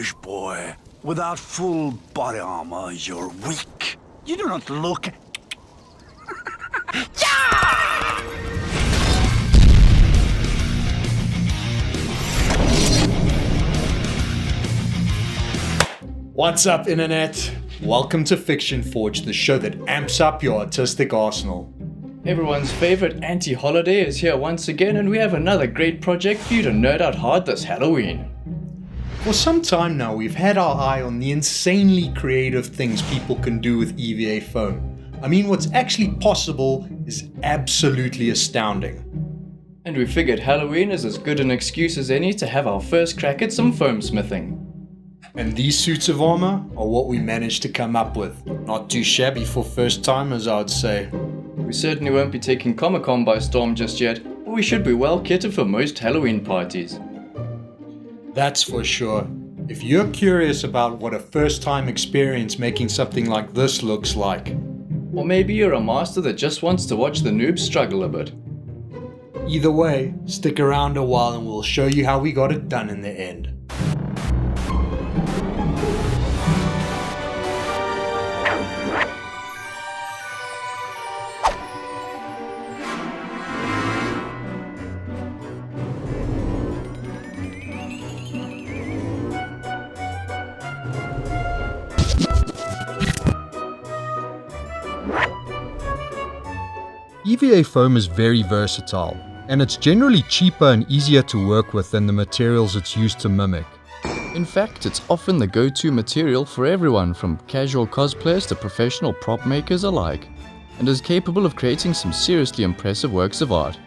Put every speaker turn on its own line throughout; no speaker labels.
foolish boy. Without full body armor, you're weak. You do not look...
What's up, Internet? Welcome to Fiction Forge, the show that amps up your artistic arsenal.
Everyone's favorite anti-holiday is here once again, and we have another great project for you to nerd out hard this Halloween.
For some time now, we've had our eye on the insanely creative things people can do with EVA foam. I mean, what's actually possible is absolutely astounding.
And we figured Halloween is as good an excuse as any to have our first crack at some foam smithing.
And these suits of armor are what we managed to come up with. Not too shabby for first timers, I'd say.
We certainly won't be taking Comic-Con by storm just yet, but we should be well kitted for most Halloween parties.
That's for sure. If you're curious about what a first-time experience making something like this looks like,
or maybe you're a master that just wants to watch the noobs struggle a bit.
Either way, stick around a while and we'll show you how we got it done in the end.
EVA foam is very versatile, and it's generally cheaper and easier to work with than the materials it's used to mimic.
In fact, it's often the go-to material for everyone from casual cosplayers to professional prop makers alike, and is capable of creating some seriously impressive works of art.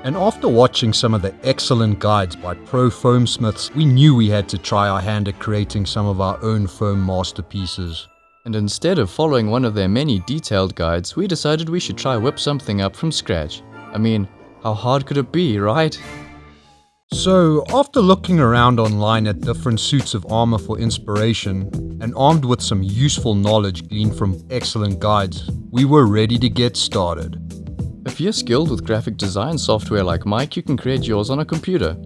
And after watching some of the excellent guides by pro foamsmiths, we knew we had to try our hand at creating some of our own foam masterpieces.
And instead of following one of their many detailed guides, we decided we should try whip something up from scratch. I mean, how hard could it be, right?
So, after looking around online at different suits of armor for inspiration, and armed with some useful knowledge gleaned from excellent guides, we were ready to get started.
If you're skilled with graphic design software like Mike, you can create yours on a computer.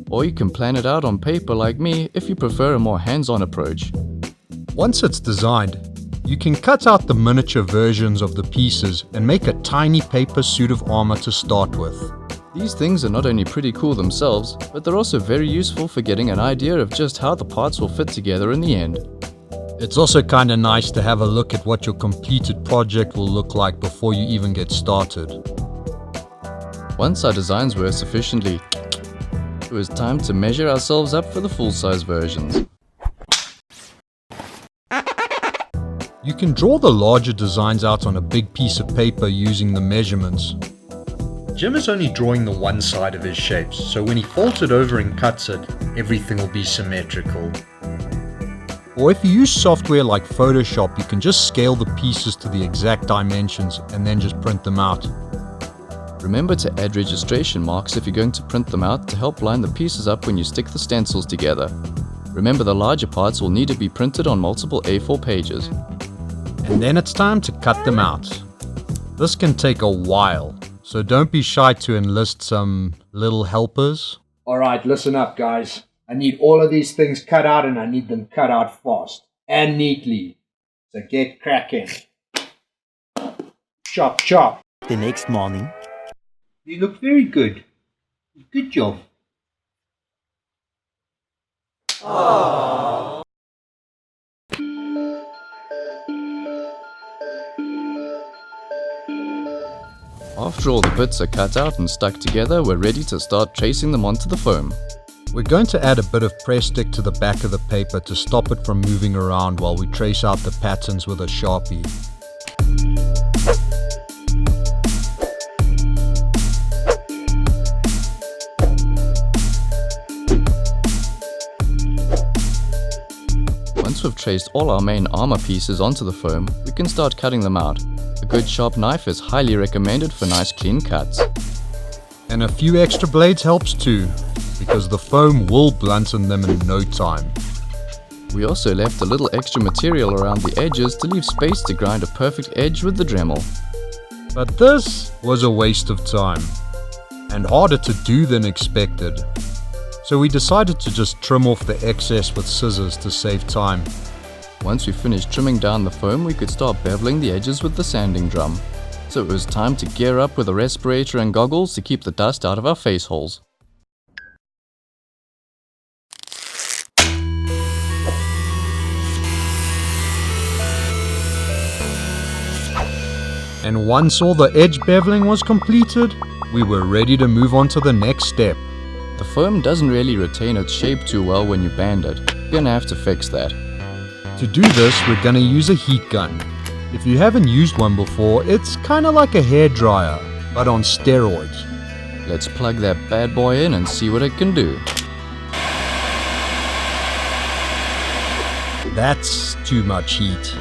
Or you can plan it out on paper like me if you prefer a more hands-on approach.
Once it's designed, you can cut out the miniature versions of the pieces and make a tiny paper suit of armor to start with.
These things are not only pretty cool themselves, but they're also very useful for getting an idea of just how the parts will fit together in the end.
It's also kinda nice to have a look at what your completed project will look like before you even get started.
Once our designs were sufficiently, it was time to measure ourselves up for the full-size versions.
You can draw the larger designs out on a big piece of paper using the measurements.
Jim is only drawing the one side of his shapes, so when he folds it over and cuts it, everything will be symmetrical.
Or if you use software like Photoshop, you can just scale the pieces to the exact dimensions and then just print them out.
Remember to add registration marks if you're going to print them out to help line the pieces up when you stick the stencils together. Remember, the larger parts will need to be printed on multiple A4 pages.
And then it's time to cut them out. This can take a while, so don't be shy to enlist some little helpers.
Alright, listen up guys. I need all of these things cut out and I need them cut out fast and neatly. So get cracking. Chop chop.
The next morning.
You look very good. Good job.
After all the bits are cut out and stuck together, we're ready to start tracing them onto the foam.
We're going to add a bit of press stick to the back of the paper to stop it from moving around while we trace out the patterns with a Sharpie.
Once we've traced all our main armor pieces onto the foam, we can start cutting them out. A good sharp knife is highly recommended for nice clean cuts.
And a few extra blades helps too, because the foam will blunten them in no time.
We also left a little extra material around the edges to leave space to grind a perfect edge with the Dremel.
But this was a waste of time, and harder to do than expected. so we decided to just trim off the excess with scissors to save time.
Once we finished trimming down the foam, we could start beveling the edges with the sanding drum. So it was time to gear up with a respirator and goggles to keep the dust out of our face holes.
And once all the edge beveling was completed, we were ready to move on to the next step.
The foam doesn't really retain its shape too well when you band it. You're gonna have to fix that.
To do this, we're gonna use a heat gun. If you haven't used one before, it's kinda like a hairdryer, but on steroids.
Let's plug that bad boy in and see what it can do.
That's too much heat.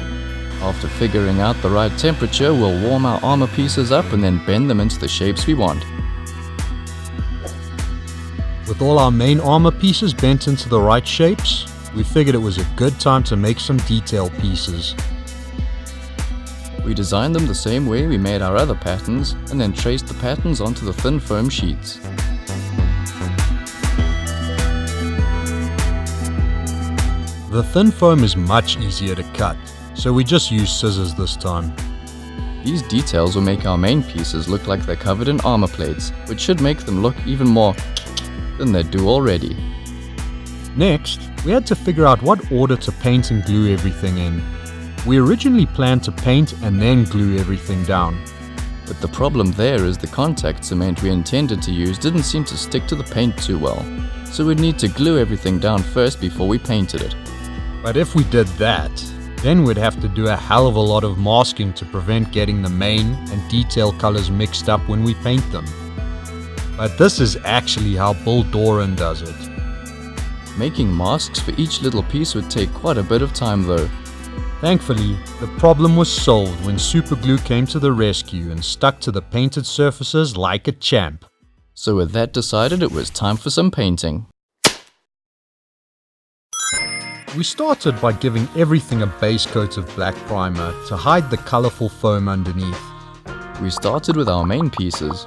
After figuring out the right temperature, we'll warm our armor pieces up and then bend them into the shapes we want.
With all our main armor pieces bent into the right shapes, we figured it was a good time to make some detail pieces.
We designed them the same way we made our other patterns and then traced the patterns onto the thin foam sheets.
The thin foam is much easier to cut, so we just used scissors this time.
These details will make our main pieces look like they're covered in armor plates, which should make them look even more than they do already.
Next, we had to figure out what order to paint and glue everything in. We originally planned to paint and then glue everything down.
But the problem there is the contact cement we intended to use didn't seem to stick to the paint too well, so we'd need to glue everything down first before we painted it.
But if we did that, then we'd have to do a hell of a lot of masking to prevent getting the main and detail colors mixed up when we paint them. But this is actually how Bill Doran does it.
Making masks for each little piece would take quite a bit of time though.
Thankfully, the problem was solved when super glue came to the rescue and stuck to the painted surfaces like a champ.
So with that decided, it was time for some painting.
We started by giving everything a base coat of black primer to hide the colorful foam underneath,
We started with our main pieces.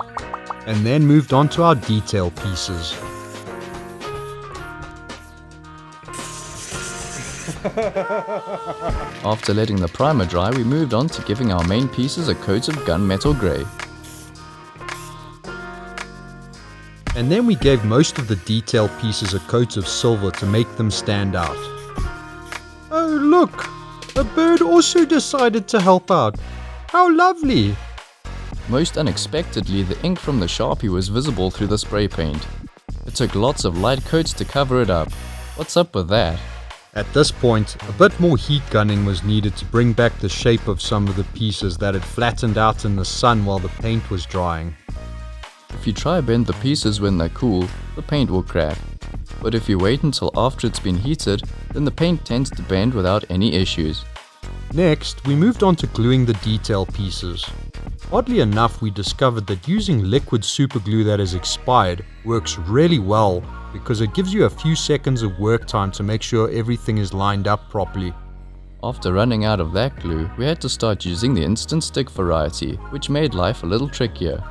and then moved on to our detail pieces.
After letting the primer dry, we moved on to giving our main pieces a coat of gunmetal grey.
And then we gave most of the detail pieces a coat of silver to make them stand out. Oh look! A bird also decided to help out. How lovely!
Most unexpectedly, the ink from the Sharpie was visible through the spray paint. It took lots of light coats to cover it up. What's up with that?
At this point, a bit more heat gunning was needed to bring back the shape of some of the pieces that had flattened out in the sun while the paint was drying.
If you try bend the pieces when they're cool, the paint will crack. But if you wait until after it's been heated, then the paint tends to bend without any issues.
Next, we moved on to gluing the detail pieces. Oddly enough, we discovered that using liquid superglue that has expired works really well because it gives you a few seconds of work time to make sure everything is lined up properly.
After running out of that glue, we had to start using the instant stick variety, which made life a little trickier.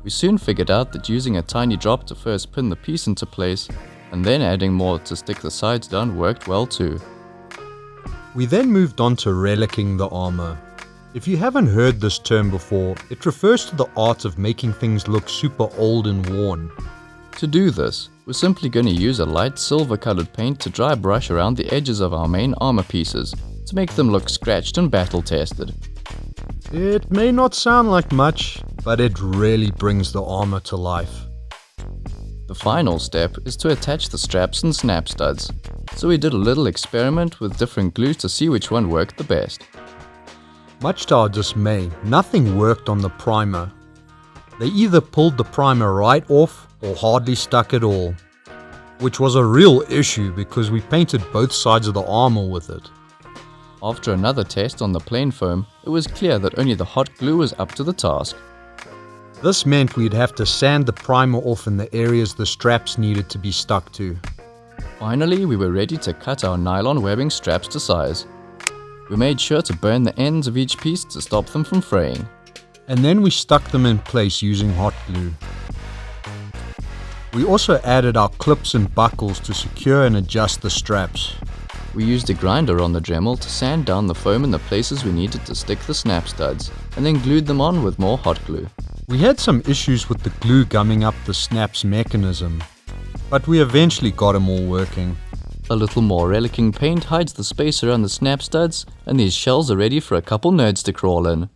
We soon figured out that using a tiny drop to first pin the piece into place, and then adding more to stick the sides down worked well too.
We then moved on to relicking the armor. If you haven't heard this term before, it refers to the art of making things look super old and worn.
To do this, we're simply going to use a light silver colored paint to dry brush around the edges of our main armor pieces to make them look scratched and battle tested.
It may not sound like much, but it really brings the armor to life.
The final step is to attach the straps and snap studs. So we did a little experiment with different glues to see which one worked the best.
Much to our dismay, nothing worked on the primer. They either pulled the primer right off or hardly stuck at all, which was a real issue because we painted both sides of the armor with it.
After another test on the plain foam, it was clear that only the hot glue was up to the task.
This meant we'd have to sand the primer off in the areas the straps needed to be stuck to.
Finally, we were ready to cut our nylon webbing straps to size. We made sure to burn the ends of each piece to stop them from fraying.
And then we stuck them in place using hot glue. We also added our clips and buckles to secure and adjust the straps.
We used a grinder on the Dremel to sand down the foam in the places we needed to stick the snap studs, and then glued them on with more hot glue.
We had some issues with the glue gumming up the snap's mechanism, but we eventually got them all working.
A little more relicking paint hides the space around the snap studs, and these shells are ready for a couple nerds to crawl in.